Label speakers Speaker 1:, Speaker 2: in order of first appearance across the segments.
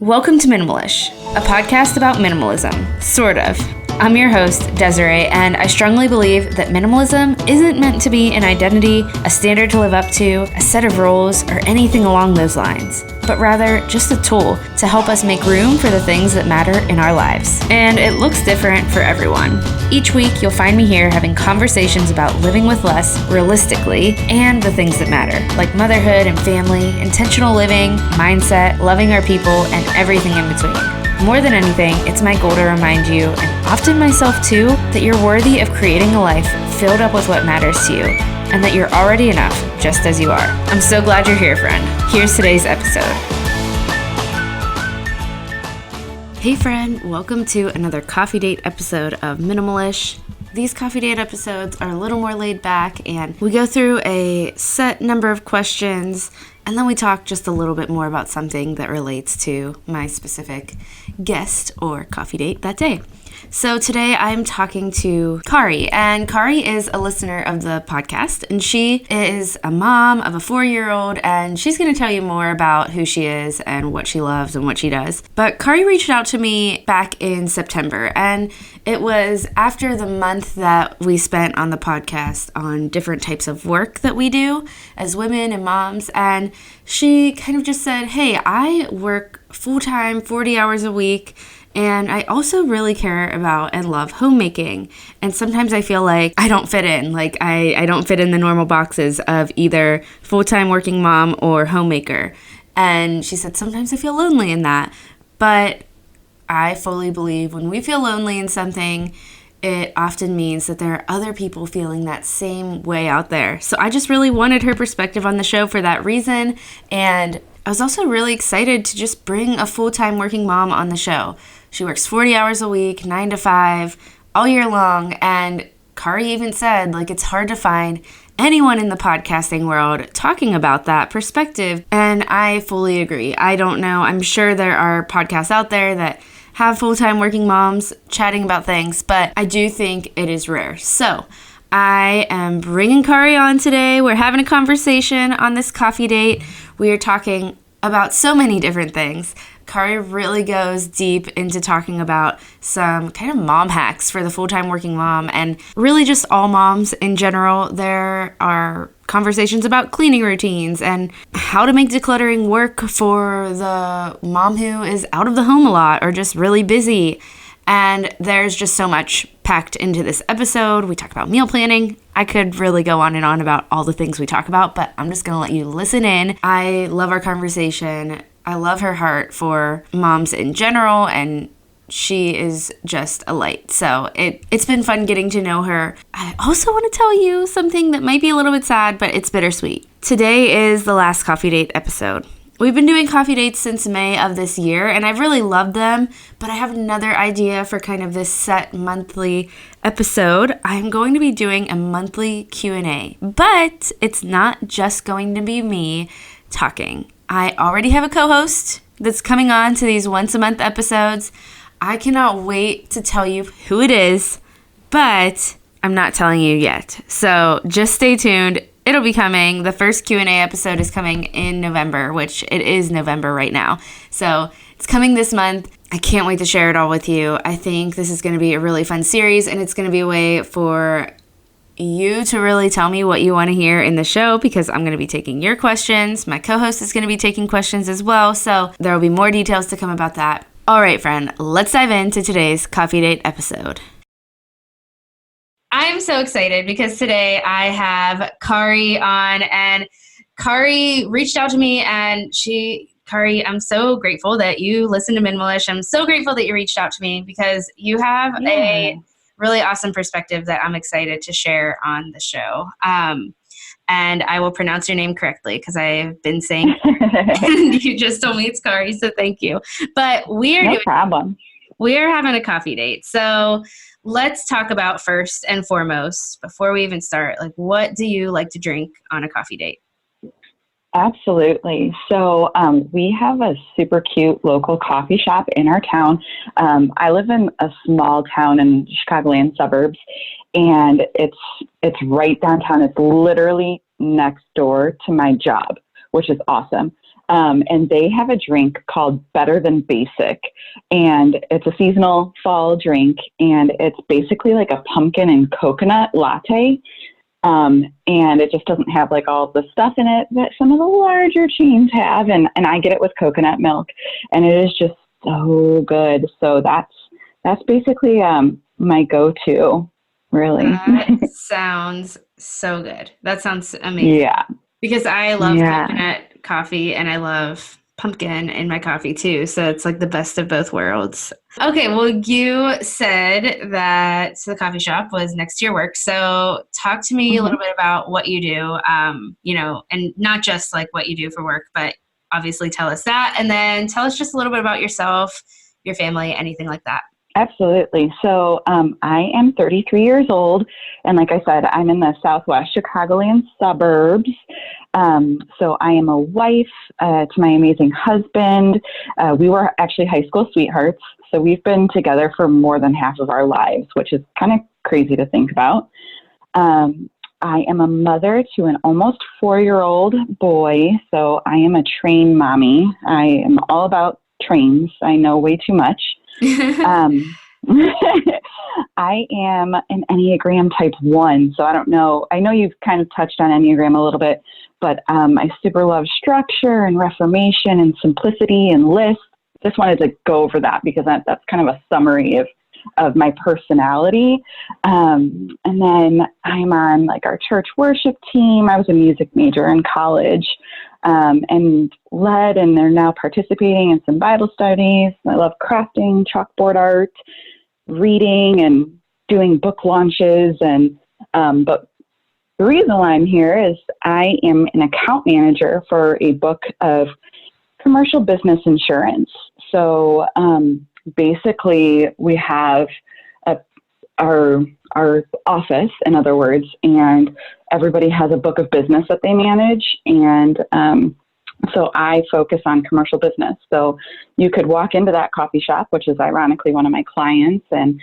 Speaker 1: Welcome to Minimalish, a podcast about minimalism, sort of. I'm your host, Desiree, and I strongly believe that minimalism isn't meant to be an identity, a standard to live up to, a set of rules, or anything along those lines, but rather just a tool to help us make room for the things that matter in our lives. And it looks different for everyone. Each week, you'll find me here having conversations about living with less realistically and the things that matter, like motherhood and family, intentional living, mindset, loving our people, and everything in between. More than anything, it's my goal to remind you, and often myself too, that you're worthy of creating a life filled up with what matters to you, and that you're already enough just as you are. I'm so glad you're here, friend. Here's today's episode. Hey friend, welcome to another coffee date episode of Minimalish. These coffee date episodes are a little more laid back, and we go through a set number of questions, and then we talk just a little bit more about something that relates to my specific guest or coffee date that day. So today I'm talking to Khari, and Khari is a listener of the podcast, and she is a mom of a 4-year-old, and she's going to tell you more about who she is and what she loves and what she does. But Khari reached out to me back in September, and it was after the month that we spent on the podcast on different types of work that we do as women and moms, and she kind of just said, hey, I work full-time, 40 hours a week, and I also really care about and love homemaking. And sometimes I feel like I don't fit in. Like I don't fit in the normal boxes of either full-time working mom or homemaker. And she said, sometimes I feel lonely in that. But I fully believe when we feel lonely in something, it often means that there are other people feeling that same way out there. So I just really wanted her perspective on the show for that reason. And I was also really excited to just bring a full-time working mom on the show. She works 40 hours a week, 9 to 5, all year long. And Khari even said, it's hard to find anyone in the podcasting world talking about that perspective. And I fully agree. I don't know. I'm sure there are podcasts out there that have full-time working moms chatting about things, but I do think it is rare. So I am bringing Khari on today. We're having a conversation on this coffee date. We are talking about so many different things. Khari really goes deep into talking about some kind of mom hacks for the full-time working mom and really just all moms in general. There are conversations about cleaning routines and how to make decluttering work for the mom who is out of the home a lot or just really busy. And there's just so much packed into this episode. We talk about meal planning. I could really go on and on about all the things we talk about, but I'm just going to let you listen in. I love our conversation. I love her heart for moms in general, and she is just a light. So it's been fun getting to know her. I also want to tell you something that might be a little bit sad, but it's bittersweet. Today is the last coffee date episode. We've been doing coffee dates since May of this year, and I've really loved them, but I have another idea for kind of this set monthly episode. I'm going to be doing a monthly Q&A, but it's not just going to be me talking. I already have a co-host that's coming on to these once-a-month episodes. I cannot wait to tell you who it is, but I'm not telling you yet. So just stay tuned. It'll be coming. The first Q&A episode is coming in November, which it is November right now. So it's coming this month. I can't wait to share it all with you. I think this is going to be a really fun series, and it's going to be a way for you to really tell me what you want to hear in the show, because I'm going to be taking your questions. My co-host is going to be taking questions as well. So there will be more details to come about that. All right, friend, let's dive into today's coffee date episode. I'm so excited because today I have Khari on, and Khari reached out to me, and Khari, I'm so grateful that you listen to Minimalish. I'm so grateful that you reached out to me because you have a really awesome perspective that I'm excited to share on the show. And I will pronounce your name correctly because I've been saying and you just told me it's Khari, so thank you. But we are having a coffee date. So let's talk about first and foremost, before we even start, what do you like to drink on a coffee date?
Speaker 2: Absolutely. So we have a super cute local coffee shop in our town. I live in a small town in Chicagoland suburbs, and it's right downtown. It's literally next door to my job, which is awesome. And they have a drink called Better Than Basic. And it's a seasonal fall drink. And it's basically like a pumpkin and coconut latte. And it just doesn't have like all the stuff in it that some of the larger chains have. And I get it with coconut milk, and it is just so good. So that's basically, my go-to, really.
Speaker 1: That sounds so good. That sounds amazing.
Speaker 2: Yeah.
Speaker 1: Because I love coconut coffee and I love pumpkin in my coffee too. So it's like the best of both worlds. Okay, well, you said that the coffee shop was next to your work. So talk to me a little bit about what you do, and not just like what you do for work, but obviously tell us that. And then tell us just a little bit about yourself, your family, anything like that.
Speaker 2: Absolutely. So I am 33 years old. And like I said, I'm in the Southwest Chicagoland suburbs. So I am a wife to my amazing husband. We were actually high school sweethearts. So we've been together for more than half of our lives, which is kind of crazy to think about. I am a mother to an almost 4-year-old boy. So I am a train mommy. I am all about trains. I know way too much. I am an Enneagram type 1. So I don't know. I know you've kind of touched on Enneagram a little bit, but I super love structure and reformation and simplicity and lists. Just wanted to go over that because that's kind of a summary of my personality. And then I'm on like our church worship team. I was a music major in college. And led, and they're now participating in some Bible studies. I love crafting, chalkboard art, reading, and doing book launches. And but the reason why I'm here is I am an account manager for a book of commercial business insurance. So basically, we have our office, in other words, and everybody has a book of business that they manage. And so I focus on commercial business. So you could walk into that coffee shop, which is ironically one of my clients, and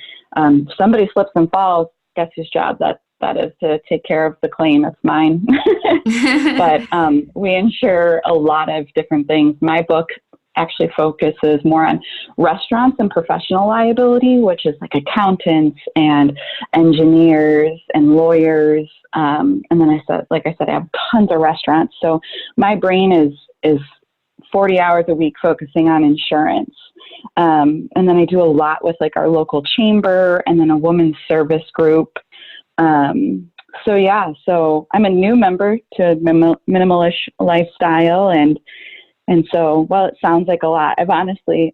Speaker 2: somebody slips and falls, guess whose job that is to take care of the claim. It's mine. But we insure a lot of different things. My book actually focuses more on restaurants and professional liability, which is like accountants and engineers and lawyers. And then I said, I have tons of restaurants. So my brain is 40 hours a week focusing on insurance. And then I do a lot with like our local chamber and then a women's service group. So I'm a new member to Minimalist Lifestyle, and so, while it sounds like a lot, I've honestly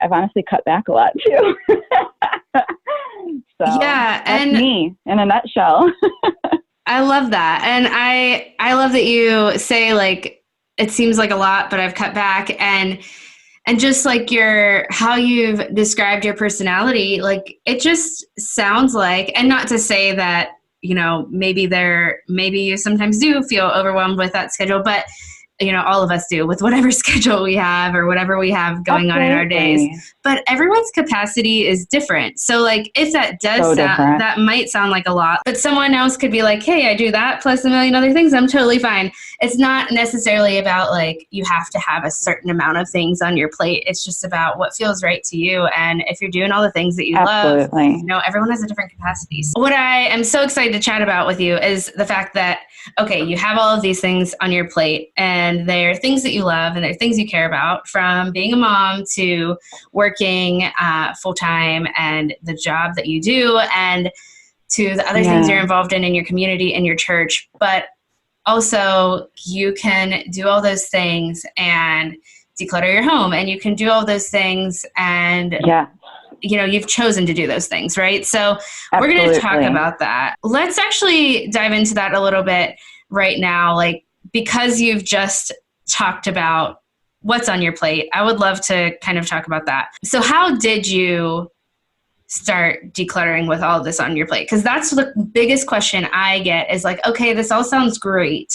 Speaker 2: cut back a lot too. So
Speaker 1: yeah,
Speaker 2: that's me in a nutshell.
Speaker 1: I love that. And I love that you say like, it seems like a lot, but I've cut back, and just like how you've described your personality, like it just sounds like, and not to say that, maybe you sometimes do feel overwhelmed with that schedule, but all of us do with whatever schedule we have or whatever we have going on in our days. But everyone's capacity is different. So like if that does that might sound like a lot, but someone else could be like, hey, I do that plus a million other things. I'm totally fine. It's not necessarily about like you have to have a certain amount of things on your plate. It's just about what feels right to you. And if you're doing all the things that you love, everyone has a different capacity. So what I am so excited to chat about with you is the fact that, okay, you have all of these things on your plate, and they're things that you love and they're things you care about, from being a mom to working full-time and the job that you do, and to the other things you're involved in your community and your church. But also you can do all those things and declutter your home, and you can do all those things, and you've chosen to do those things, right? So we're going to talk about that. Let's actually dive into that a little bit right now. Like, because you've just talked about what's on your plate, I would love to kind of talk about that. So how did you start decluttering with all of this on your plate? Because that's the biggest question I get is like, okay, this all sounds great,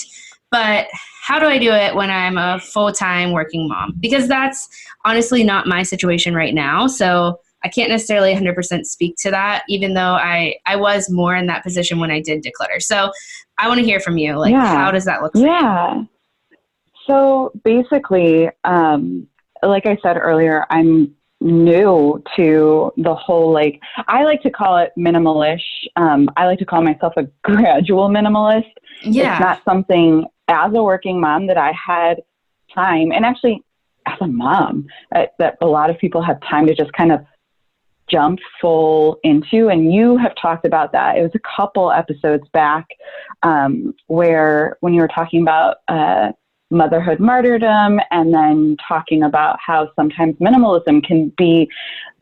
Speaker 1: but how do I do it when I'm a full-time working mom? Because that's honestly not my situation right now. So I can't necessarily 100% speak to that, even though I was more in that position when I did declutter. So I want to hear from you. Like, how does that look for you?
Speaker 2: So basically, like I said earlier, I'm new to the whole, like, I like to call it minimalish. I like to call myself a gradual minimalist. It's
Speaker 1: Yeah.
Speaker 2: not something as a working mom that I had time, and actually as a mom, that a lot of people have time to just kind of jump full into. And you have talked about that. It was a couple episodes back where when you were talking about motherhood martyrdom, and then talking about how sometimes minimalism can be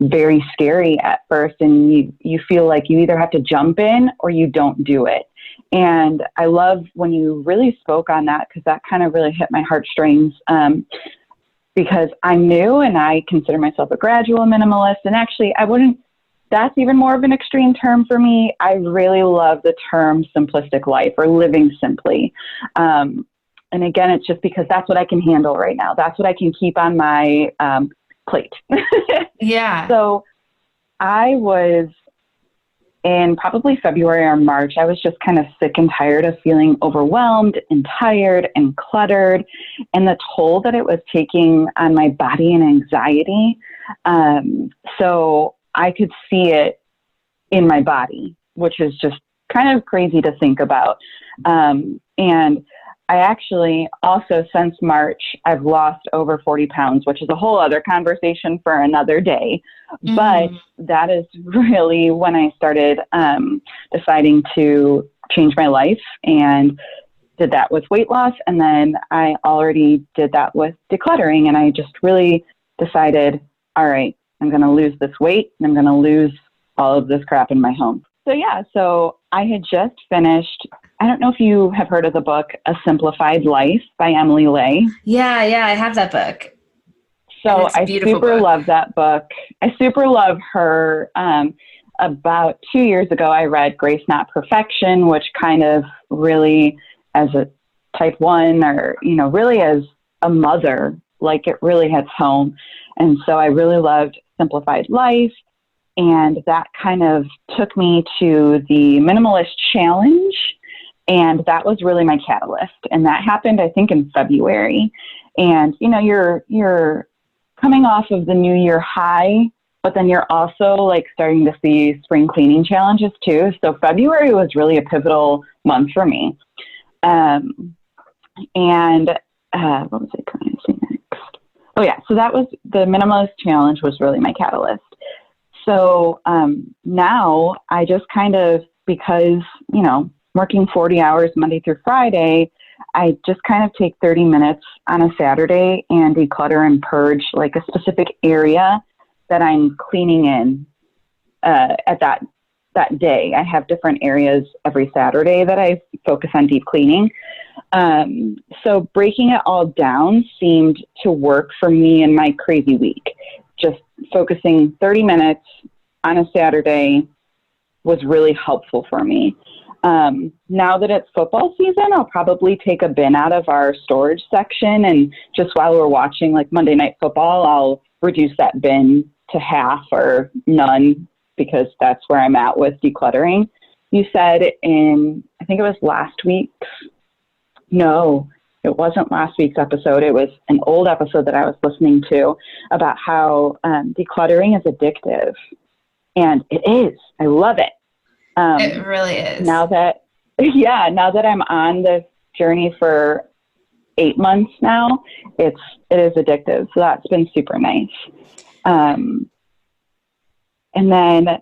Speaker 2: very scary at first, and you feel like you either have to jump in or you don't do it. And I love when you really spoke on that, because that kind of really hit my heartstrings, because I'm new and I consider myself a gradual minimalist. And actually, that's even more of an extreme term for me. I really love the term simplistic life, or living simply. And again, it's just because that's what I can handle right now. That's what I can keep on my plate.
Speaker 1: Yeah.
Speaker 2: So I was in probably February or March. I was just kind of sick and tired of feeling overwhelmed and tired and cluttered, and the toll that it was taking on my body and anxiety. So I could see it in my body, which is just kind of crazy to think about. And I actually also, since March, I've lost over 40 pounds, which is a whole other conversation for another day.
Speaker 1: Mm-hmm.
Speaker 2: But that is really when I started deciding to change my life, and did that with weight loss. And then I already did that with decluttering. And I just really decided, all right, I'm going to lose this weight, and I'm going to lose all of this crap in my home. So yeah, so I had just finished, I don't know if you have heard of the book, A Simplified Life by Emily Lay.
Speaker 1: Yeah, I have that book.
Speaker 2: So I super love that book. I super love her. About 2 years ago, I read Grace Not Perfection, which kind of really, as a type 1, or, really as a mother, like, it really hits home. And so I really loved Simplified Life. And that kind of took me to the Minimalist Challenge. And that was really my catalyst. And that happened, I think, in February. And, you're coming off of the New Year high, but then you're also like starting to see spring cleaning challenges too. So February was really a pivotal month for me. And what was I going to say next? Oh yeah. So that was the Minimalist Challenge, was really my catalyst. So now I just kind of, because, working 40 hours Monday through Friday, I just kind of take 30 minutes on a Saturday and declutter and purge like a specific area that I'm cleaning in at that day. I have different areas every Saturday that I focus on deep cleaning. So breaking it all down seemed to work for me in my crazy week. Just focusing 30 minutes on a Saturday was really helpful for me. Now that it's football season, I'll probably take a bin out of our storage section, and just while we're watching like Monday Night Football, I'll reduce that bin to half or none, because that's where I'm at with decluttering. You said I think it was last week's, no, it wasn't last week's episode. It was an old episode that I was listening to about how decluttering is addictive. And it is. I love it.
Speaker 1: It really is.
Speaker 2: Now that I'm on this journey for 8 months now, it is addictive. So that's been super nice. And then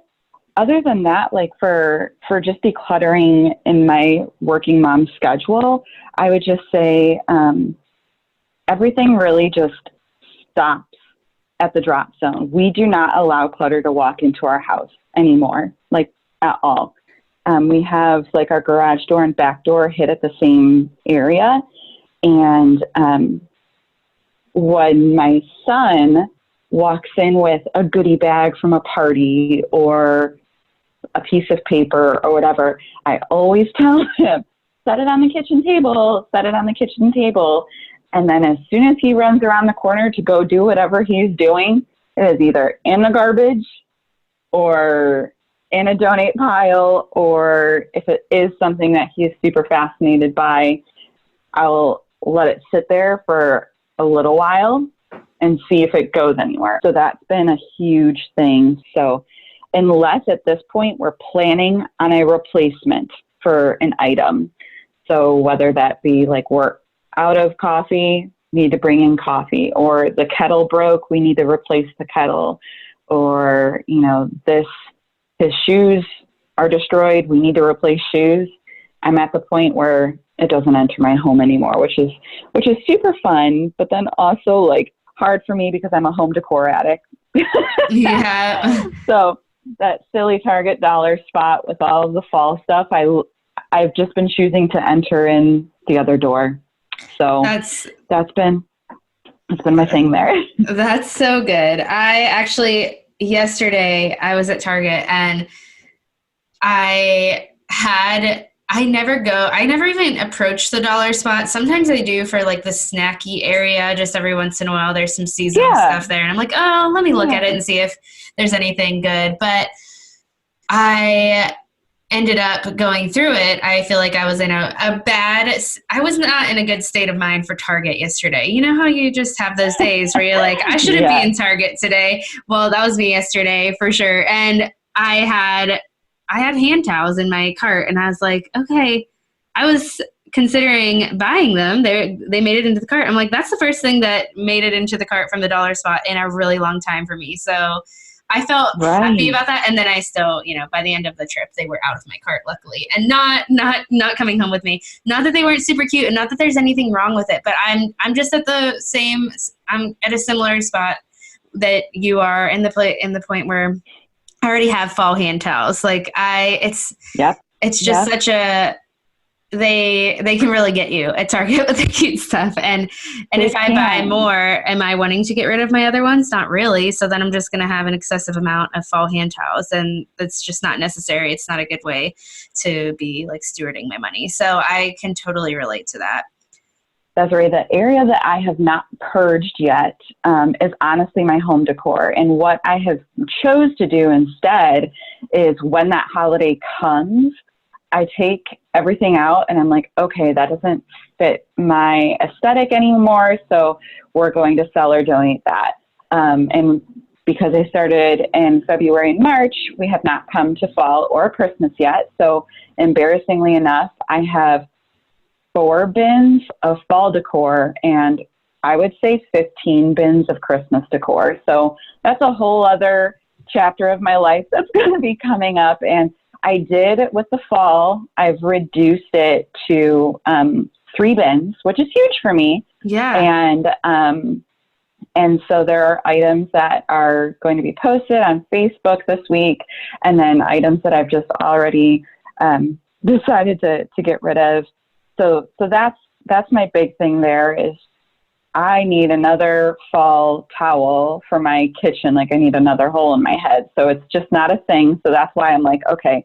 Speaker 2: other than that, like for just decluttering in my working mom schedule, I would just say everything really just stops at the drop zone. We do not allow clutter to walk into our house anymore, like at all. We have like our garage door and back door hit at the same area. And when my son walks in with a goodie bag from a party or a piece of paper or whatever, I always tell him, set it on the kitchen table, set it on the kitchen table. And then as soon as he runs around the corner to go do whatever he's doing, it is either in the garbage or in a donate pile, or if it is something that he is super fascinated by, I'll let it sit there for a little while and see if it goes anywhere. So that's been a huge thing. So unless at this point we're planning on a replacement for an item. So whether that be like we're out of coffee, need to bring in coffee, or the kettle broke, we need to replace the kettle, or, you know, his shoes are destroyed, we need to replace shoes. I'm at the point where it doesn't enter my home anymore, which is super fun, but then also like hard for me because I'm a home decor addict.
Speaker 1: Yeah.
Speaker 2: So that silly Target dollar spot with all of the fall stuff, I've just been choosing to enter in the other door. So that's been my thing there.
Speaker 1: That's so good. Yesterday I was at Target and I never even approach the dollar spot. Sometimes I do for like the snacky area, just every once in a while. There's some seasonal stuff there. And I'm like, oh, let me look at it and see if there's anything good. But I ended up going through it. I feel like I was in I was not in a good state of mind for Target yesterday. You know how you just have those days where you're like, I shouldn't be in Target today. Well, that was me yesterday for sure. And I had hand towels in my cart and I was like, okay, I was considering buying them. They made it into the cart. I'm like, that's the first thing that made it into the cart from the dollar spot in a really long time for me. So I felt happy about that. And then I still, by the end of the trip, they were out of my cart, luckily, and not coming home with me. Not that they weren't super cute and not that there's anything wrong with it, but I'm just I'm at a similar spot that you are in the point where I already have fall hand towels. Like it's just such a, they can really get you at Target with the cute stuff. And if I buy more, am I wanting to get rid of my other ones? Not really. So then I'm just going to have an excessive amount of fall hand towels, and that's just not necessary. It's not a good way to be like stewarding my money. So I can totally relate to that.
Speaker 2: Desiree, the area that I have not purged yet is honestly my home decor. And what I have chose to do instead is when that holiday comes, I take everything out and I'm like, okay, that doesn't fit my aesthetic anymore. So we're going to sell or donate that. And because I started in February and March, we have not come to fall or Christmas yet. So embarrassingly enough, I have 4 bins of fall decor and I would say 15 bins of Christmas decor. So that's a whole other chapter of my life that's going to be coming up. And I did with the fall, I've reduced it to 3 bins, which is huge for me.
Speaker 1: Yeah.
Speaker 2: And so there are items that are going to be posted on Facebook this week, and then items that I've just already decided to get rid of. So that's my big thing there is I need another fall towel for my kitchen. Like I need another hole in my head. So it's just not a thing. So that's why I'm like, okay,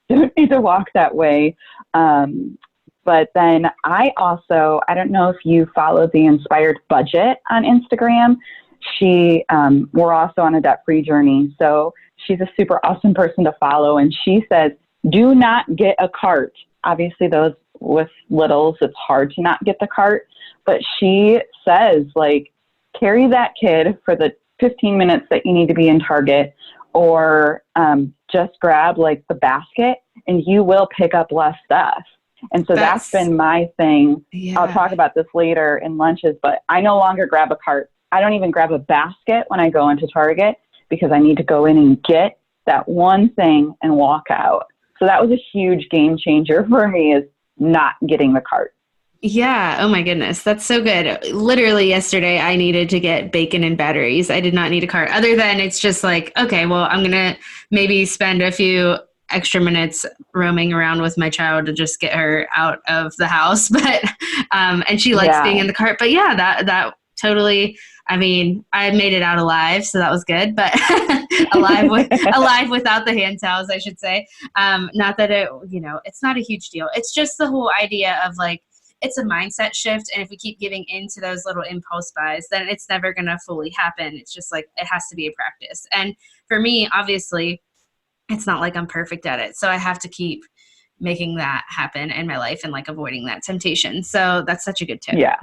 Speaker 2: don't need to walk that way. But then I don't know if you follow the Inspired Budget on Instagram. We're also on a debt-free journey. So she's a super awesome person to follow. And she says, do not get a cart. Obviously those with littles, it's hard to not get the cart. But she says, like, carry that kid for the 15 minutes that you need to be in Target, or just grab like the basket and you will pick up less stuff. And so that's been my thing. Yeah. I'll talk about this later in lunches, but I no longer grab a cart. I don't even grab a basket when I go into Target because I need to go in and get that one thing and walk out. So that was a huge game changer for me, is not getting the cart.
Speaker 1: Yeah. Oh my goodness. That's so good. Literally yesterday, I needed to get bacon and batteries. I did not need a cart, other than it's just like, okay, well, I'm going to maybe spend a few extra minutes roaming around with my child to just get her out of the house. But, and she likes being in the cart, but yeah, that totally, I mean, I made it out alive, so that was good, but alive without the hand towels, I should say. Not that it's not a huge deal. It's just the whole idea of like, it's a mindset shift. And if we keep giving into those little impulse buys, then it's never going to fully happen. It's just like, it has to be a practice. And for me, obviously, it's not like I'm perfect at it. So I have to keep making that happen in my life and like avoiding that temptation. So that's such a good tip.
Speaker 2: Yeah.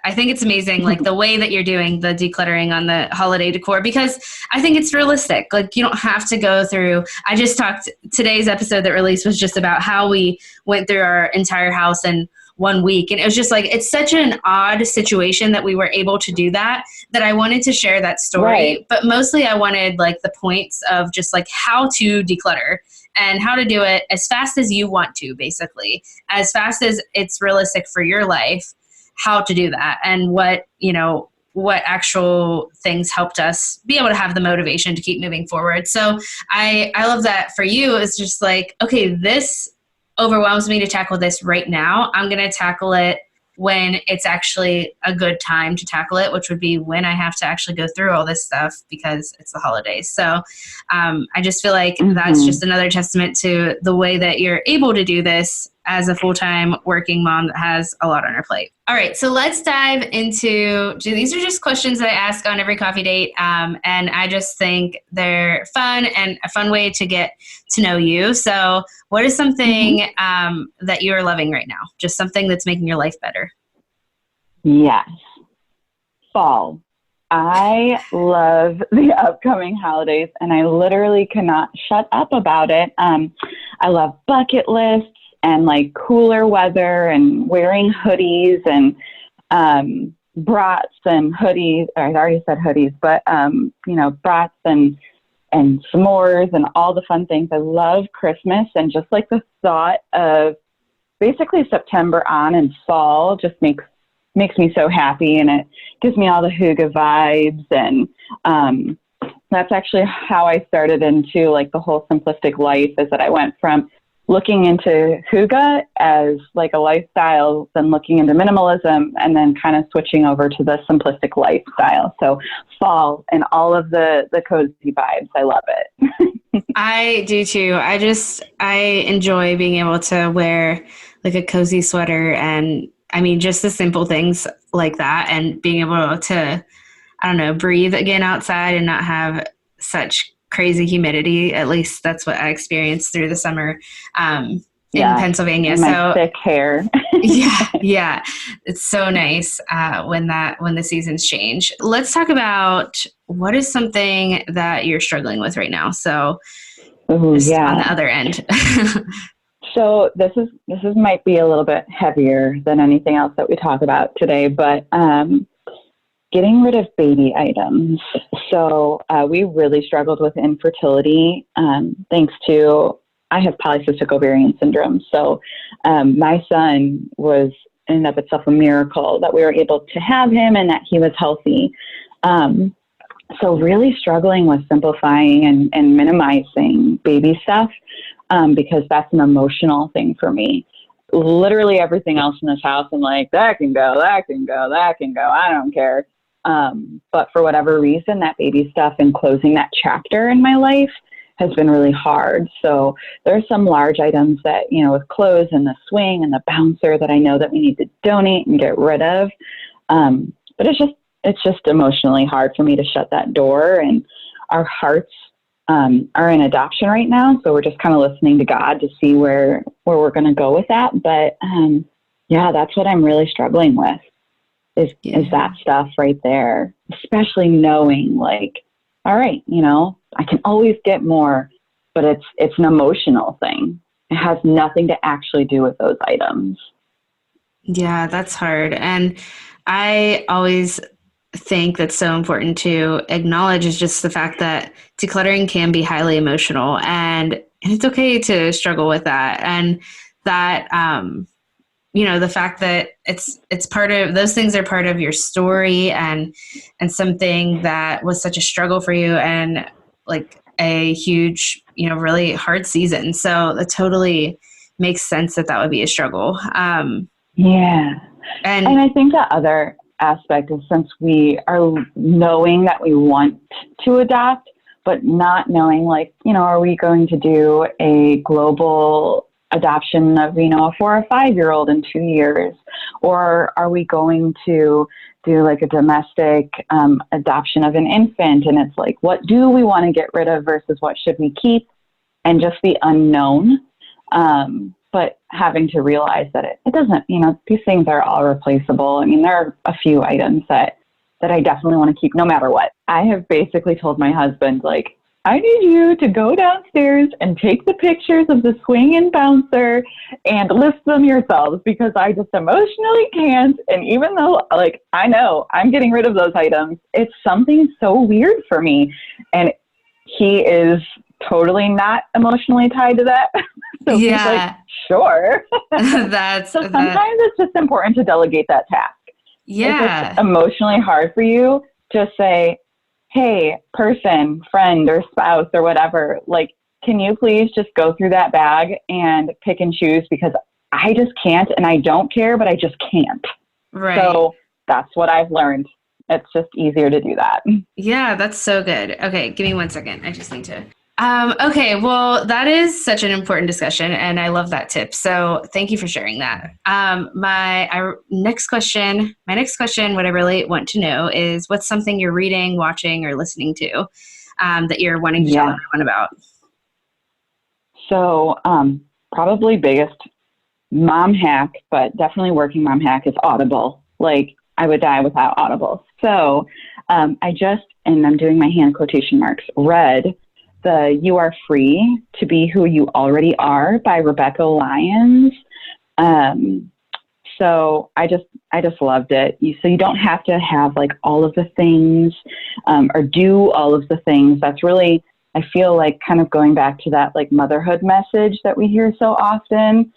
Speaker 1: I think it's amazing, like the way that you're doing the decluttering on the holiday decor, because I think it's realistic. Like you don't have to go through, I just talked, today's episode that released was just about how we went through our entire house in 1 week. And it was just like, it's such an odd situation that we were able to do that I wanted to share that story. Right. But mostly I wanted like the points of just like how to declutter and how to do it as fast as you want to, basically, as fast as it's realistic for your life, how to do that and what actual things helped us be able to have the motivation to keep moving forward. So I love that for you. It's just like, okay, this overwhelms me to tackle this right now. I'm going to tackle it when it's actually a good time to tackle it, which would be when I have to actually go through all this stuff because it's the holidays. So I just feel like that's just another testament to the way that you're able to do this as a full-time working mom that has a lot on her plate. All right, so let's dive into, these are just questions that I ask on every coffee date, and I just think they're fun and a fun way to get to know you. So what is something that you are loving right now? Just something that's making your life better.
Speaker 2: Yes. Fall. I love the upcoming holidays, and I literally cannot shut up about it. I love bucket lists and like cooler weather and wearing hoodies and brats and hoodies. Or I already said hoodies, but brats and s'mores and all the fun things. I love Christmas, and just like the thought of basically September on and fall just makes me so happy, and it gives me all the hygge vibes. And that's actually how I started into like the whole simplistic life, is that I went from looking into hygge as like a lifestyle, then looking into minimalism, and then kind of switching over to the simplistic lifestyle. So fall and all of the cozy vibes. I love it.
Speaker 1: I do too. I enjoy being able to wear like a cozy sweater, and I mean, just the simple things like that, and being able to, I don't know, breathe again outside and not have such crazy humidity. At least that's what I experienced through the summer in Pennsylvania.
Speaker 2: And my thick hair.
Speaker 1: yeah. It's so nice when the seasons change. Let's talk about what is something that you're struggling with right now. So on the other end.
Speaker 2: So this might be a little bit heavier than anything else that we talk about today, but getting rid of baby items. So we really struggled with infertility thanks to, I have polycystic ovarian syndrome. So my son was in and of itself a miracle that we were able to have him and that he was healthy. So really struggling with simplifying and minimizing baby stuff because that's an emotional thing for me. Literally everything else in this house, I'm like, that can go. I don't care. But for whatever reason, that baby stuff and closing that chapter in my life has been really hard. So there are some large items that, with clothes and the swing and the bouncer that I know that we need to donate and get rid of. But it's just emotionally hard for me to shut that door, and our hearts are in adoption right now. So we're just kind of listening to God to see where we're going to go with that. But that's what I'm really struggling with is that stuff right there, especially knowing like, all right, I can always get more, but it's an emotional thing. It has nothing to actually do with those items.
Speaker 1: Yeah, that's hard. And I always think that's so important to acknowledge is just the fact that decluttering can be highly emotional, and it's okay to struggle with that. And that, the fact that it's part of, those things are part of your story and something that was such a struggle for you and like a huge, really hard season. So that totally makes sense that would be a struggle.
Speaker 2: Yeah. And I think the other aspect is, since we are knowing that we want to adopt, but not knowing like, are we going to do a global adoption of, a 4 or 5 year old in 2 years, or are we going to do like a domestic adoption of an infant? And it's like, what do we want to get rid of versus what should we keep? And just the unknown but having to realize that it doesn't, these things are all replaceable. I mean, there are a few items that I definitely want to keep no matter what. I have basically told my husband, like, I need you to go downstairs and take the pictures of the swing and bouncer and list them yourselves, because I just emotionally can't. And even though, like, I know I'm getting rid of those items, it's something so weird for me. And he is totally not emotionally tied to that. So he's like, sure. So sometimes it's just important to delegate that task.
Speaker 1: Yeah.
Speaker 2: If it's emotionally hard for you, just say, hey, person, friend, or spouse, or whatever, like, can you please just go through that bag and pick and choose, because I just can't, and I don't care, but I just can't.
Speaker 1: Right.
Speaker 2: So that's what I've learned. It's just easier to do that.
Speaker 1: Yeah, that's so good. Okay, give me 1 second. I just need to. Okay, well, that is such an important discussion, and I love that tip. So thank you for sharing that. My next question, what I really want to know is, what's something you're reading, watching, or listening to that you're wanting to tell everyone about?
Speaker 2: So probably biggest mom hack, but definitely working mom hack, is Audible. Like, I would die without Audible. So I just, and I'm doing my hand quotation marks, read the You Are Free to Be Who You Already Are by Rebecca Lyons. So I just loved it. So you don't have to have like all of the things or do all of the things. That's really, I feel like, kind of going back to that like motherhood message that we hear so often.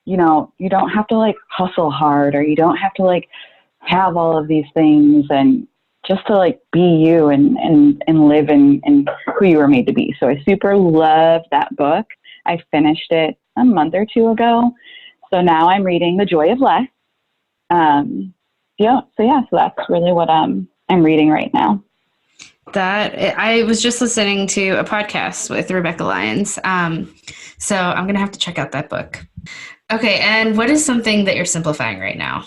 Speaker 2: You don't have to like hustle hard, or you don't have to like have all of these things, and just to like be you and live in who you were made to be. So I super love that book. I finished it a month or two ago. So now I'm reading The Joy of Less. So that's really what I'm reading right now.
Speaker 1: I was just listening to a podcast with Rebecca Lyons. So I'm going to have to check out that book. Okay. And what is something that you're simplifying right now?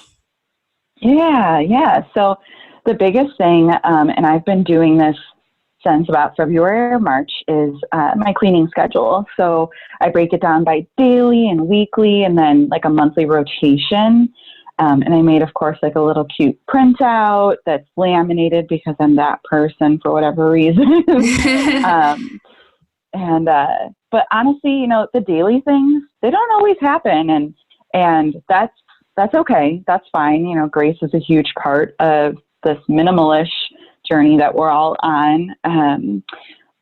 Speaker 2: Yeah. So the biggest thing, and I've been doing this since about February or March, is my cleaning schedule. So I break it down by daily and weekly, and then like a monthly rotation. And I made, of course, like a little cute printout that's laminated, because I'm that person for whatever reason. But honestly, the daily things, they don't always happen. And that's okay. That's fine. Grace is a huge part of this minimalish journey that we're all on.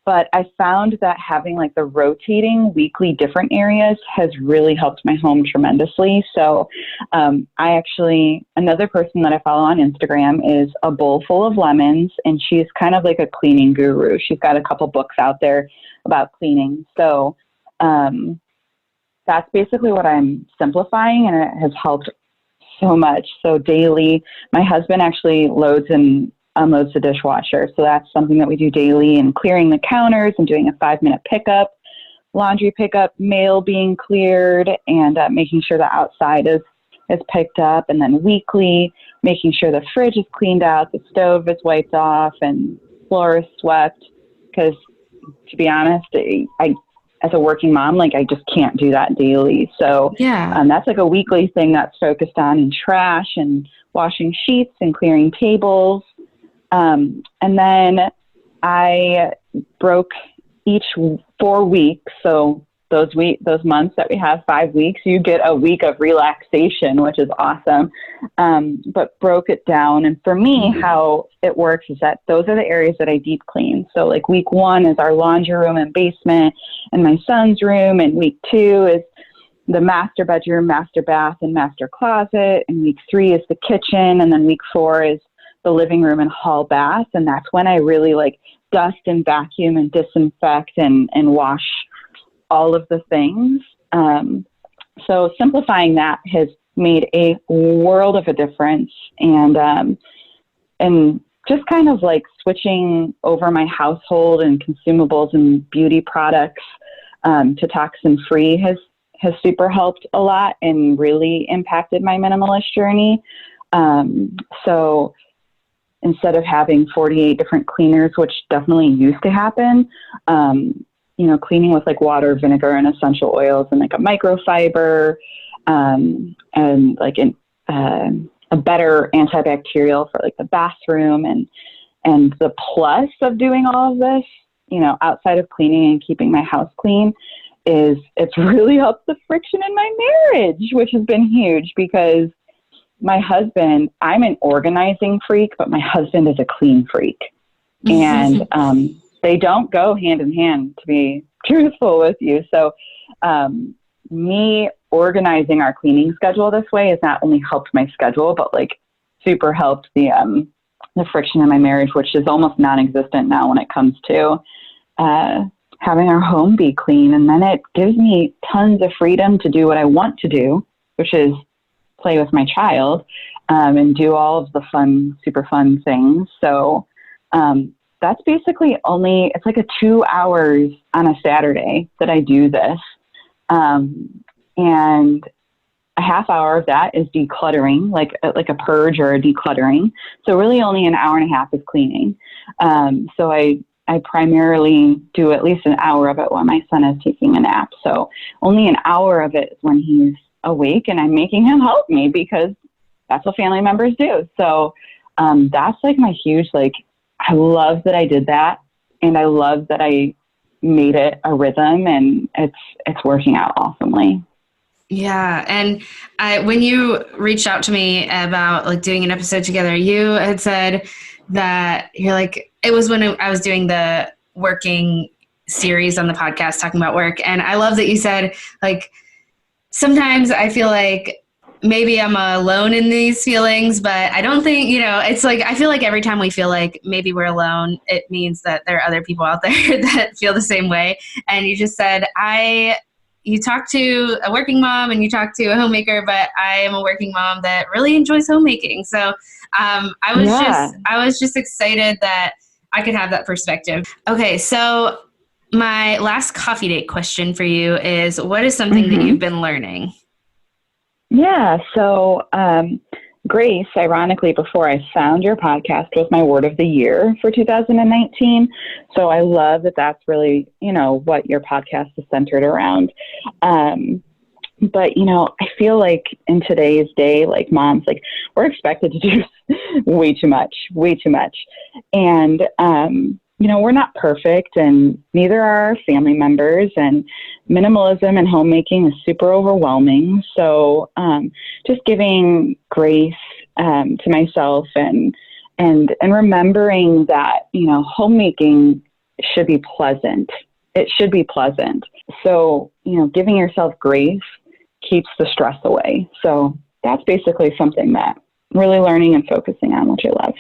Speaker 2: But I found that having like the rotating weekly different areas has really helped my home tremendously. So another person that I follow on Instagram is A Bowl Full of Lemons, and she's kind of like a cleaning guru. She's got a couple books out there about cleaning. So that's basically what I'm simplifying, and it has helped so much. So daily, my husband actually loads and unloads the dishwasher. So that's something that we do daily, and clearing the counters and doing a 5-minute pickup, laundry pickup, mail being cleared, and making sure the outside is picked up. And then weekly, making sure the fridge is cleaned out, the stove is wiped off, and floor is swept. Because to be honest, as a working mom, like, I just can't do that daily. So that's like a weekly thing that's focused on trash and washing sheets and clearing tables. And then I broke each 4 weeks. So those months that we have 5 weeks, you get a week of relaxation, which is awesome. But broke it down. And for me, how it works is that those are the areas that I deep clean. So like week 1 is our laundry room and basement and my son's room. And week 2 is the master bedroom, master bath, and master closet. And week 3 is the kitchen. And then week 4 is the living room and hall bath. And that's when I really like dust and vacuum and disinfect and wash all of the things. So simplifying that has made a world of a difference. And just kind of like switching over my household and consumables and beauty products to toxin free has super helped a lot and really impacted my minimalist journey. So instead of having 48 different cleaners, which definitely used to happen, cleaning with like water, vinegar, and essential oils, and like a microfiber, and like a better antibacterial for like the bathroom. And the plus of doing all of this, outside of cleaning and keeping my house clean, is it's really helped the friction in my marriage, which has been huge because my husband, I'm an organizing freak, but my husband is a clean freak. And they don't go hand in hand, to be truthful with you. So me organizing our cleaning schedule this way has not only helped my schedule, but like super helped the friction in my marriage, which is almost non-existent now when it comes to having our home be clean. And then it gives me tons of freedom to do what I want to do, which is play with my child and do all of the fun, super fun things. So that's basically it's like a 2 hours on a Saturday that I do this. And a half hour of that is decluttering, like a purge or a decluttering. So really only an hour and a half is cleaning. So I primarily do at least an hour of it while my son is taking a nap. So only an hour of it is when he's awake, and I'm making him help me because that's what family members do. So that's like my huge, like, I love that I did that, and I love that I made it a rhythm, and it's working out awesomely.
Speaker 1: Yeah. And when you reached out to me about like doing an episode together, you had said that you're like, it was when I was doing the working series on the podcast talking about work. And I love that you said, like, sometimes I feel like maybe I'm alone in these feelings, but I don't think, it's like, I feel like every time we feel like maybe we're alone, it means that there are other people out there that feel the same way. And you just said, you talk to a working mom and you talk to a homemaker, but I am a working mom that really enjoys homemaking. So I was just excited that I could have that perspective. Okay, so my last coffee date question for you is, what is something that you've been learning?
Speaker 2: Yeah, so Grace, ironically, before I found your podcast, was my word of the year for 2019. So I love that that's really, what your podcast is centered around. But, I feel like in today's day, like moms, like we're expected to do way too much. And, we're not perfect, and neither are our family members, and minimalism and homemaking is super overwhelming. So just giving grace to myself and remembering that, homemaking should be pleasant. It should be pleasant. So, giving yourself grace keeps the stress away. So that's basically something that I'm really learning and focusing on, which I love.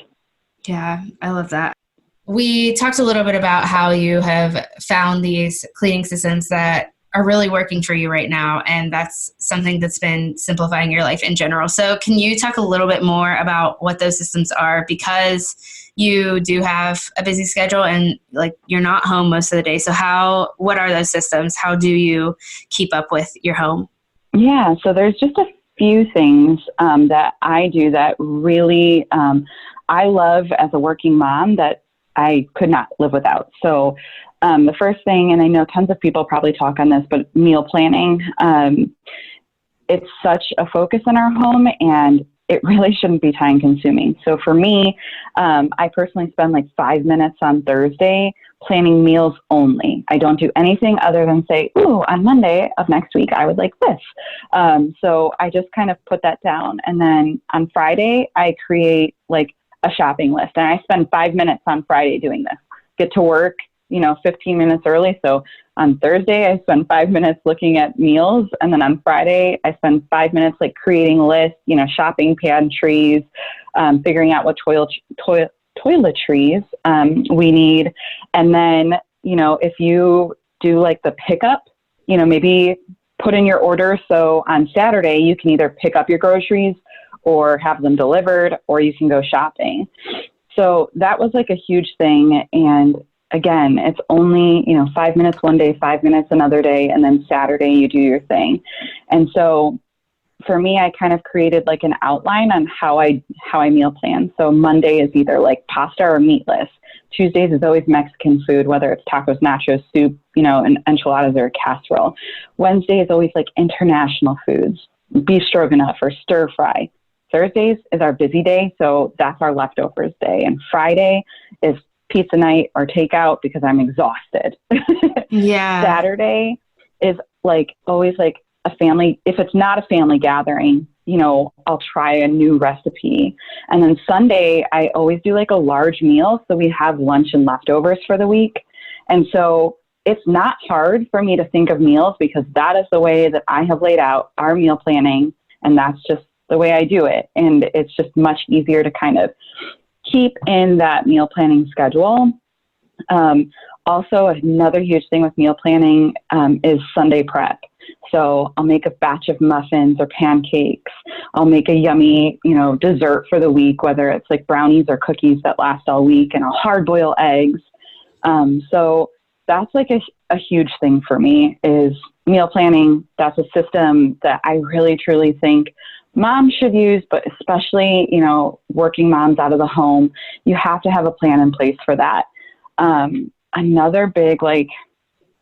Speaker 1: Yeah, I love that. We talked a little bit about how you have found these cleaning systems that are really working for you right now, and that's something that's been simplifying your life in general. So can you talk a little bit more about what those systems are, because you do have a busy schedule and like you're not home most of the day. So what are those systems? How do you keep up with your home?
Speaker 2: Yeah, so there's just a few things that I do that really I love as a working mom that I could not live without. So the first thing, and I know tons of people probably talk on this, but meal planning, it's such a focus in our home, and it really shouldn't be time consuming. So for me, I personally spend like 5 minutes on Thursday planning meals only. I don't do anything other than say, on Monday of next week, I would like this. So I just kind of put that down. And then on Friday, I create like a shopping list, and I spend 5 minutes on Friday doing this. Get to work, 15 minutes early. So on Thursday, I spend 5 minutes looking at meals. And then on Friday, I spend 5 minutes like creating lists, shopping pantries, figuring out what toiletries we need. And then, if you do like the pickup, maybe put in your order. So on Saturday, you can either pick up your groceries or have them delivered, or you can go shopping. So that was like a huge thing. And again, it's only, 5 minutes one day, 5 minutes another day, and then Saturday you do your thing. And so for me, I kind of created like an outline on how I meal plan. So Monday is either like pasta or meatless. Tuesdays is always Mexican food, whether it's tacos, nachos, soup, and enchiladas or a casserole. Wednesday is always like international foods, beef stroganoff or stir fry. Thursdays is our busy day, so that's our leftovers day. And Friday is pizza night or takeout because I'm exhausted.
Speaker 1: Yeah.
Speaker 2: Saturday is like always like a family. If it's not a family gathering, I'll try a new recipe. And then Sunday, I always do like a large meal. So we have lunch and leftovers for the week. And so it's not hard for me to think of meals because that is the way that I have laid out our meal planning. And that's just the way I do it. And it's just much easier to kind of keep in that meal planning schedule. Also, another huge thing with meal planning is Sunday prep. So I'll make a batch of muffins or pancakes. I'll make a yummy, dessert for the week, whether it's like brownies or cookies that last all week, and I'll hard boil eggs. So that's like a huge thing for me is meal planning. That's a system that I really, truly think moms should use, but especially, working moms out of the home, you have to have a plan in place for that. Another big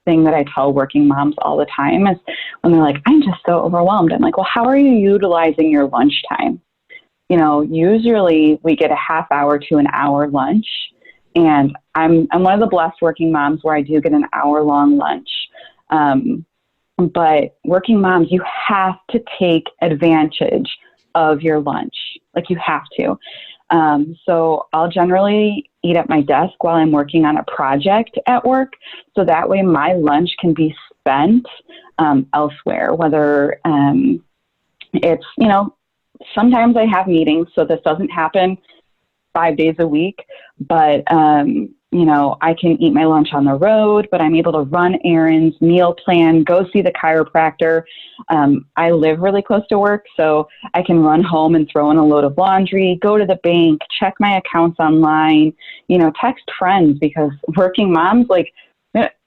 Speaker 2: thing that I tell working moms all the time is when they're like, I'm just so overwhelmed. I'm like, well, how are you utilizing your lunchtime? Usually we get a half hour to an hour lunch, and I'm one of the blessed working moms where I do get an hour long lunch. But working moms, you have to take advantage of your lunch. You have to. So I'll generally eat at my desk while I'm working on a project at work. So that way my lunch can be spent elsewhere, whether it's, sometimes I have meetings, so this doesn't happen 5 days a week, but, I can eat my lunch on the road, but I'm able to run errands, meal plan, go see the chiropractor. I live really close to work, so I can run home and throw in a load of laundry, go to the bank, check my accounts online, text friends, because working moms,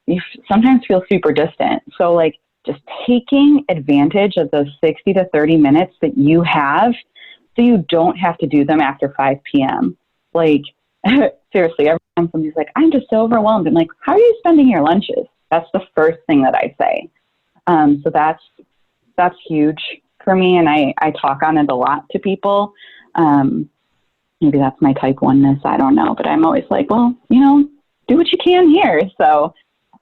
Speaker 2: you sometimes feel super distant. So just taking advantage of those 60 to 30 minutes that you have so you don't have to do them after 5 p.m. Seriously, every time somebody's like, I'm just so overwhelmed. I'm like, how are you spending your lunches? That's the first thing that I say. So that's huge for me. And I talk on it a lot to people. Maybe that's my type 1-ness. I don't know, but I'm always like, well, do what you can here. So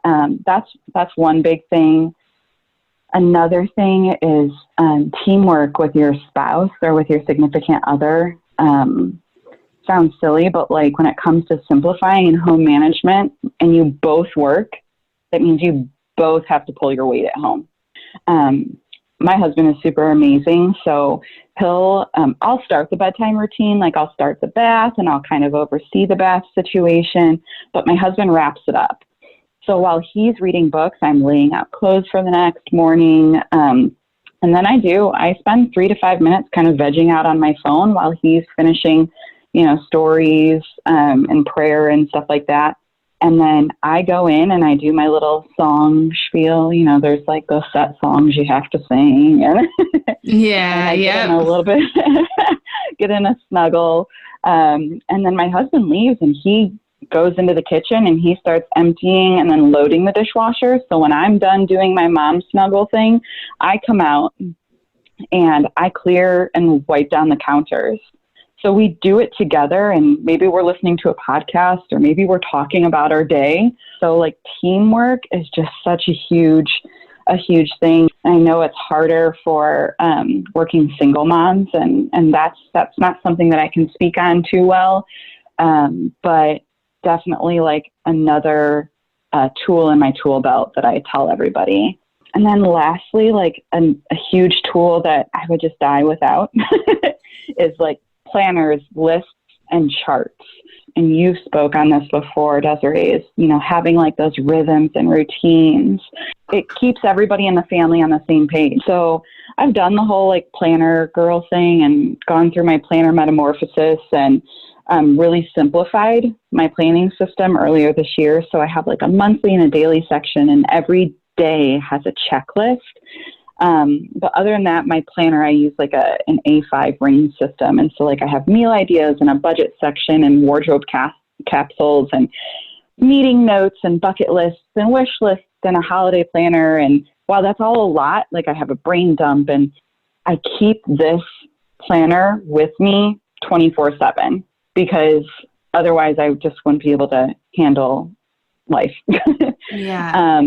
Speaker 2: that's one big thing. Another thing is teamwork with your spouse or with your significant other. Sounds silly, but when it comes to simplifying and home management and you both work, that means you both have to pull your weight at home. My husband is super amazing. So I'll start the bedtime routine. I'll start the bath and I'll kind of oversee the bath situation, but my husband wraps it up. So while he's reading books, I'm laying out clothes for the next morning. And then I spend 3 to 5 minutes kind of vegging out on my phone while he's finishing stories and prayer and stuff like that. And then I go in and I do my little song spiel. There's those set songs you have to sing. And
Speaker 1: yeah,
Speaker 2: and
Speaker 1: yeah.
Speaker 2: Get in a little bit, get in a snuggle. And then my husband leaves and he goes into the kitchen and he starts emptying and then loading the dishwasher. So when I'm done doing my mom snuggle thing, I come out and I clear and wipe down the counters. So we do it together, and maybe we're listening to a podcast or maybe we're talking about our day. So teamwork is just such a huge thing. I know it's harder for working single moms, and that's not something that I can speak on too well. But definitely another tool in my tool belt that I tell everybody. And then lastly, a huge tool that I would just die without is planners, lists, and charts. And you spoke on this before, Desiree, is, having those rhythms and routines. It keeps everybody in the family on the same page. So I've done the whole planner girl thing and gone through my planner metamorphosis and really simplified my planning system earlier this year. So I have a monthly and a daily section, and every day has a checklist. But other than that, my planner, I use an A5 ring system. And so I have meal ideas and a budget section and wardrobe capsules and meeting notes and bucket lists and wish lists and a holiday planner. And while that's all a lot, like I have a brain dump, and I keep this planner with me 24/7 because otherwise I just wouldn't be able to handle life.
Speaker 1: Yeah.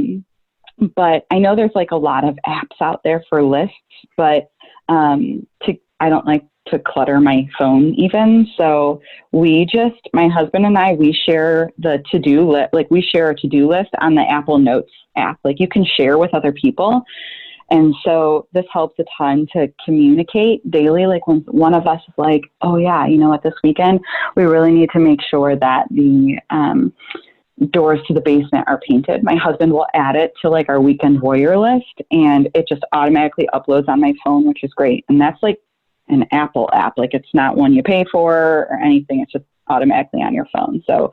Speaker 2: But I know there's like a lot of apps out there for lists, but I don't like to clutter my phone even. So my husband and I, we share the to-do list. Like we share a to-do list on the Apple Notes app. Like you can share with other people. And so this helps a ton to communicate daily. Like when one of us is like, oh yeah, you know what, this weekend, we really need to make sure that the doors to the basement are painted. My husband will add it to like our weekend warrior list, and it just automatically uploads on my phone, which is great. And that's like an Apple app. Like it's not one you pay for or anything. It's just automatically on your phone. So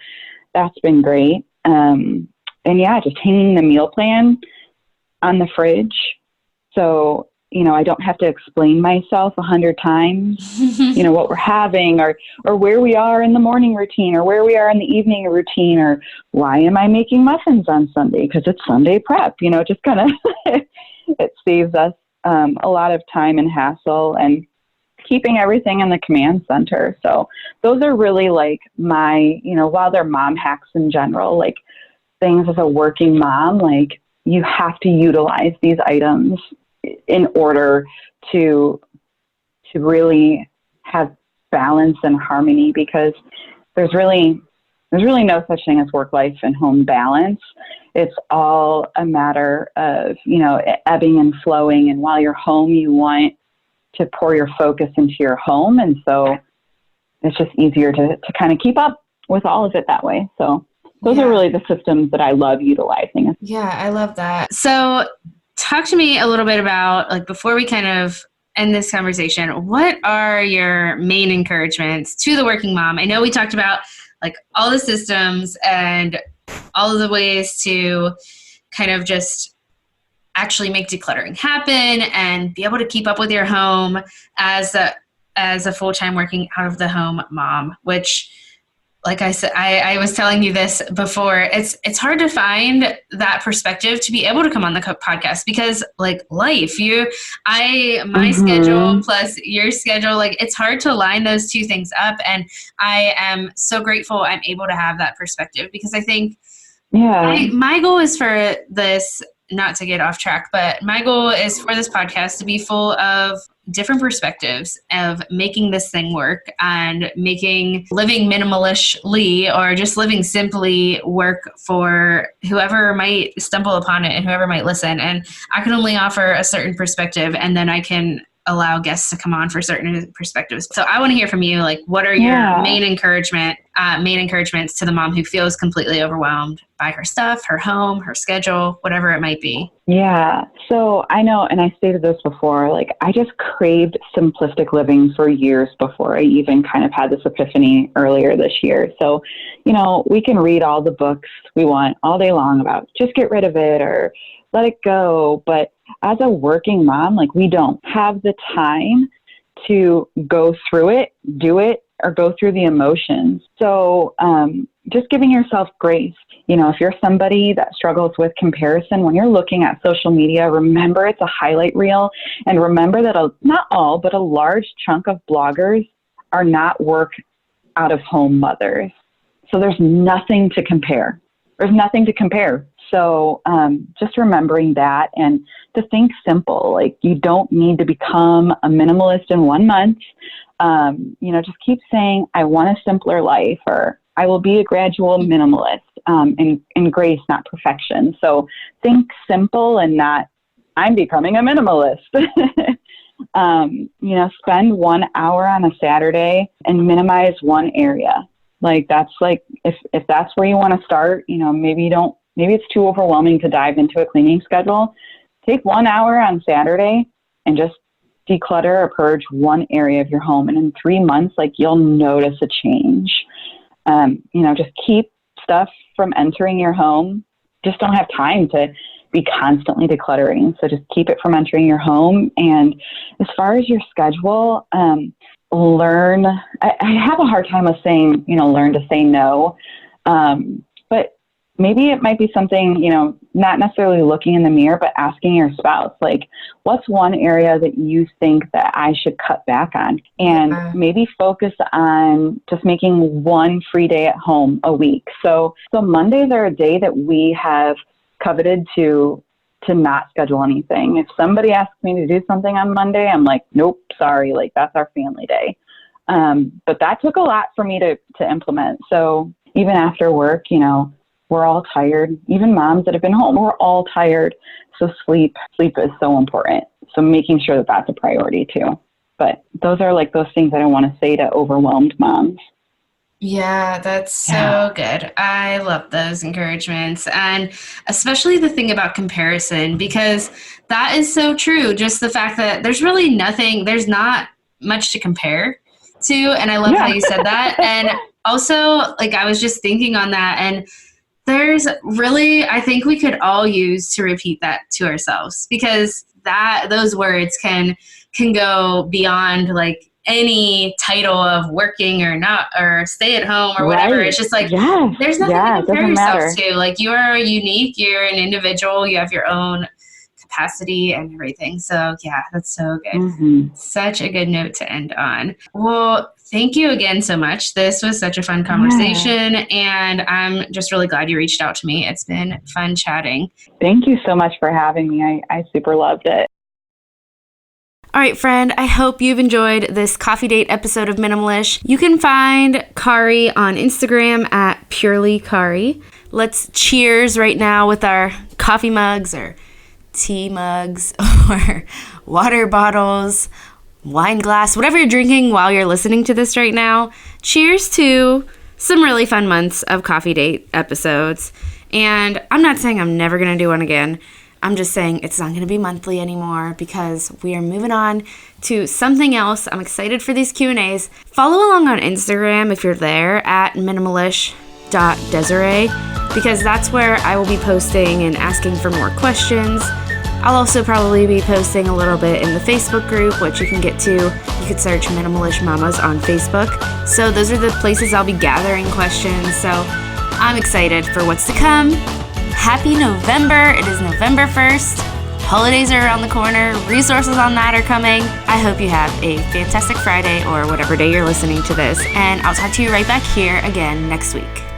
Speaker 2: that's been great. And yeah, just hanging the meal plan on the fridge. So, you know, I don't have to explain myself 100 times, you know, what we're having or where we are in the morning routine or where we are in the evening routine or why am I making muffins on Sunday? Because it's Sunday prep, you know, just kind of, it saves us a lot of time and hassle and keeping everything in the command center. So those are really like my, you know, while they're mom hacks in general, like things as a working mom, like you have to utilize these items in order to really have balance and harmony, because there's really no such thing as work life and home balance. It's all a matter of, you know, ebbing and flowing. And while you're home, you want to pour your focus into your home. And so it's just easier to kind of keep up with all of it that way. So those are really the systems that I love utilizing.
Speaker 1: Yeah, I love that. So talk to me a little bit about, like, before we kind of end this conversation, what are your main encouragements to the working mom? I know we talked about like all the systems and all of the ways to kind of just actually make decluttering happen and be able to keep up with your home as a full-time working out of the home mom, which, like I said, I was telling you this before, it's hard to find that perspective to be able to come on the podcast because, like, life, my schedule plus your schedule, like, it's hard to line those two things up. And I am so grateful I'm able to have that perspective, because I think my goal is for this, not to get off track, but my goal is for this podcast to be full of different perspectives of making this thing work and making living minimalistly or just living simply work for whoever might stumble upon it and whoever might listen. And I can only offer a certain perspective, and then I can allow guests to come on for certain perspectives. So I want to hear from you, like, what are your main encouragements to the mom who feels completely overwhelmed by her stuff, her home, her schedule, whatever it might be?
Speaker 2: Yeah. So I know, and I stated this before, like, I just craved simplistic living for years before I even kind of had this epiphany earlier this year. So, you know, we can read all the books we want all day long about just get rid of it or let it go. But as a working mom, like, we don't have the time to go through it, do it, or go through the emotions. So just giving yourself grace. You know, if you're somebody that struggles with comparison, when you're looking at social media, remember it's a highlight reel, and remember that not all, but a large chunk of bloggers are not work out of home mothers. So there's nothing to compare. So just remembering that, and to think simple, like, you don't need to become a minimalist in 1 month. You know, just keep saying, I want a simpler life, or I will be a gradual minimalist, in grace, not perfection. So think simple and not, I'm becoming a minimalist. You know, spend 1 hour on a Saturday and minimize one area. Like, that's like, if that's where you want to start, you know, maybe it's too overwhelming to dive into a cleaning schedule. Take 1 hour on Saturday and just declutter or purge one area of your home. And in 3 months, like, you'll notice a change. You know, just keep stuff from entering your home. Just don't have time to be constantly decluttering. So just keep it from entering your home. And as far as your schedule, learn. I have a hard time with saying, learn to say no. But maybe it might be something, not necessarily looking in the mirror, but asking your spouse, like, what's one area that you think that I should cut back on? And maybe focus on just making one free day at home a week. So Mondays are a day that we have coveted to not schedule anything. If somebody asks me to do something on Monday, I'm like, nope, sorry, like that's our family day. But that took a lot for me to implement. So even after work, we're all tired. Even moms that have been home, we're all tired. So sleep is so important. So making sure that that's a priority too. But those are like those things I don't want to say to overwhelmed moms.
Speaker 1: Yeah, that's so good. I love those encouragements, and especially the thing about comparison, because that is so true. Just the fact that there's not much to compare to. And I love how you said that. And also, like, I was just thinking on that, and there's really, I think we could all use to repeat that to ourselves, because those words can go beyond like any title of working or not, or stay at home or whatever. Right. It's just like, there's nothing to compare yourself to. Like, you are unique, you're an individual, you have your own capacity and everything. So yeah, that's so good. Mm-hmm. Such a good note to end on. Well, thank you again so much. This was such a fun conversation, and I'm just really glad you reached out to me. It's been fun chatting.
Speaker 2: Thank you so much for having me. I super loved it.
Speaker 1: All right, friend, I hope you've enjoyed this coffee date episode of Minimalish. You can find Khari on Instagram at Purely Khari. Let's cheers right now with our coffee mugs or tea mugs or water bottles, wine glass, whatever you're drinking while you're listening to this right now. Cheers to some really fun months of coffee date episodes. And I'm not saying I'm never going to do one again. I'm just saying it's not going to be monthly anymore, because we are moving on to something else. I'm excited for these Q&As. Follow along on Instagram if you're there at minimalish.desiree, because that's where I will be posting and asking for more questions. I'll also probably be posting a little bit in the Facebook group, which you can get to. You could search Minimalish Mamas on Facebook. So those are the places I'll be gathering questions. So I'm excited for what's to come. Happy November. It is November 1st. Holidays are around the corner. Resources on that are coming. I hope you have a fantastic Friday or whatever day you're listening to this. And I'll talk to you right back here again next week.